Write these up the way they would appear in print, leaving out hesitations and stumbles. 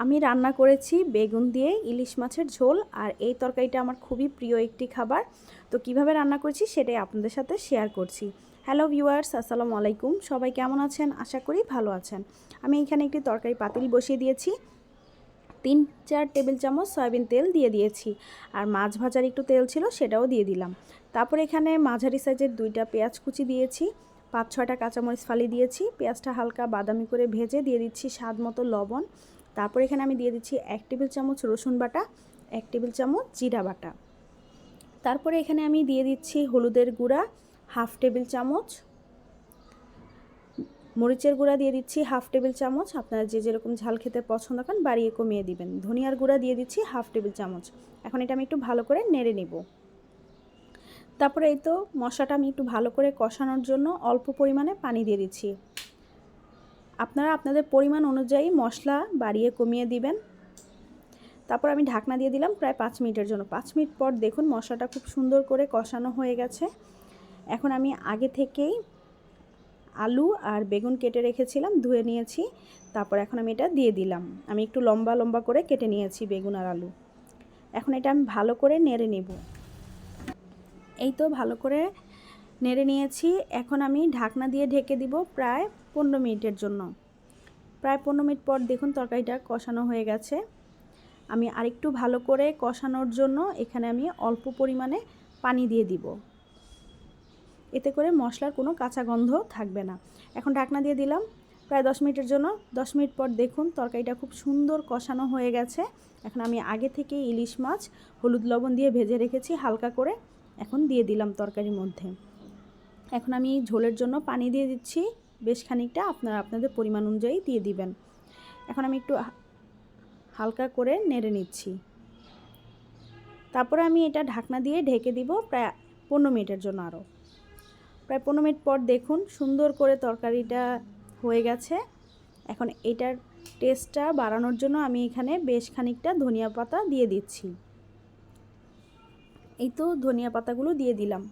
আমি রান্না করেছি বেগুন দিয়ে ইলিশ মাছের ঝোল, আর এই তরকারিটা আমার খুবই প্রিয় একটি খাবার। তো কিভাবে রান্না করেছি সেটাই আপনাদের সাথে শেয়ার করছি। হ্যালো ভিউয়ার্স, আসসালামু আলাইকুম। সবাই কেমন আছেন? আশা করি ভালো আছেন। আমি এখানে একটি তরকারি পাতিল বসিয়ে দিয়েছি। 3-4 টেবিল চামচ সয়াবিন তেল দিয়ে দিয়েছি, আর মাছ ভাজার একটু তেল ছিল সেটাও দিয়ে দিলাম। তারপর এখানে মাঝারি সাইজের 2টা পেঁয়াজ কুচি দিয়েছি, 5-6টা কাঁচামরিচ ফালি দিয়েছি। পেঁয়াজটা হালকা বাদামি করে ভেজে দিয়ে দিচ্ছি স্বাদ মতো লবণ। তারপর এখানে আমি দিয়ে দিচ্ছি 1 টেবিল চামচ রসুন বাটা, 1 টেবিল চামচ জিরা বাটা। তারপরে এখানে আমি দিয়ে দিচ্ছি হলুদের গুঁড়া 1/2 টেবিল চামচ, মরিচের গুঁড়া দিয়ে দিচ্ছি 1/2 টেবিল চামচ। আপনারা যে যেরকম ঝাল খেতে পছন্দ করেন বাড়িয়ে কমিয়ে দিবেন। ধনিয়ার গুঁড়া দিয়ে দিচ্ছি 1/2 টেবিল চামচ। এখন এটা আমি একটু ভালো করে নেড়ে নেব। তারপরে এই তো মশলাটা আমি একটু ভালো করে কষানোর জন্য অল্প পরিমাণে পানি দিয়ে দিচ্ছি। আপনারা আপনাদের পরিমাণ অনুযায়ী মশলা বাড়িয়ে কমিয়ে দিবেন। তারপর আমি ঢাকনা দিয়ে দিলাম প্রায় 5 মিনিটের জন্য। 5 মিনিট পর দেখুন মশলাটা খুব সুন্দর করে কষানো হয়ে গেছে। এখন আমি আগে থেকেই আলু আর বেগুন কেটে রেখেছিলাম, ধুয়ে নিয়েছি। তারপর এখন আমি এটা দিয়ে দিলাম। আমি একটু লম্বা লম্বা করে কেটে নিয়েছি বেগুন আর আলু। এখন এটা আমি ভালো করে নেড়ে নেব। এই তো ভালো করে নেড়ে নিয়েছি। এখন আমি ঢাকনা দিয়ে ঢেকে দিব প্রায় 15 মিনিটের জন্য। প্রায় 15 মিনিট পর দেখুন তরকারিটা কষানো হয়ে গেছে। আমি আরেকটু ভালো করে কষানোর জন্য এখানে আমি অল্প পরিমাণে পানি দিয়ে দিব, এতে করে মশলার কোনো কাঁচা গন্ধ থাকবে না। এখন ঢাকনা দিয়ে দিলাম প্রায় 10 মিনিটের জন্য। 10 মিনিট পর দেখুন তরকারিটা খুব সুন্দর কষানো হয়ে গেছে। এখন আমি আগে থেকে ইলিশ মাছ হলুদ লবণ দিয়ে ভেজে রেখেছি হালকা করে, এখন দিয়ে দিলাম তরকারির মধ্যে। এখন আমি ঝোলের জন্য পানি দিয়ে দিচ্ছি বেশ খানিকটা, আপনারা আপনাদের পরিমাণ অনুযায়ী দিয়ে দিবেন। এখন আমি একটু হালকা করে নেড়ে নিচ্ছি। তারপরে আমি এটা ঢাকনা দিয়ে ঢেকে দিব প্রায় 15 মিনিটের জন্য। আরও প্রায় 15 মিনিট পর দেখুন সুন্দর করে তরকারিটা হয়ে গেছে। এখন এটার টেস্টটা বাড়ানোর জন্য আমি এখানে বেশ খানিকটা ধনিয়া পাতা দিয়ে দিচ্ছি। এই তো ধনিয়া পাতাগুলো দিয়ে দিলাম।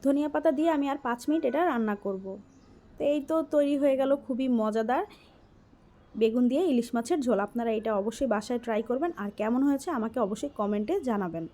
ধনিয়া পাতা দিয়ে আমি আর 5 মিনিট এটা রান্না করব। তো এই তো তৈরি হয়ে গেল খুবই মজাদার বেগুন দিয়ে ইলিশ মাছের ঝোল। আপনারা এটা অবশ্যই বাসায় ট্রাই করবেন, আর কেমন হয়েছে আমাকে অবশ্যই কমেন্টে জানাবেন।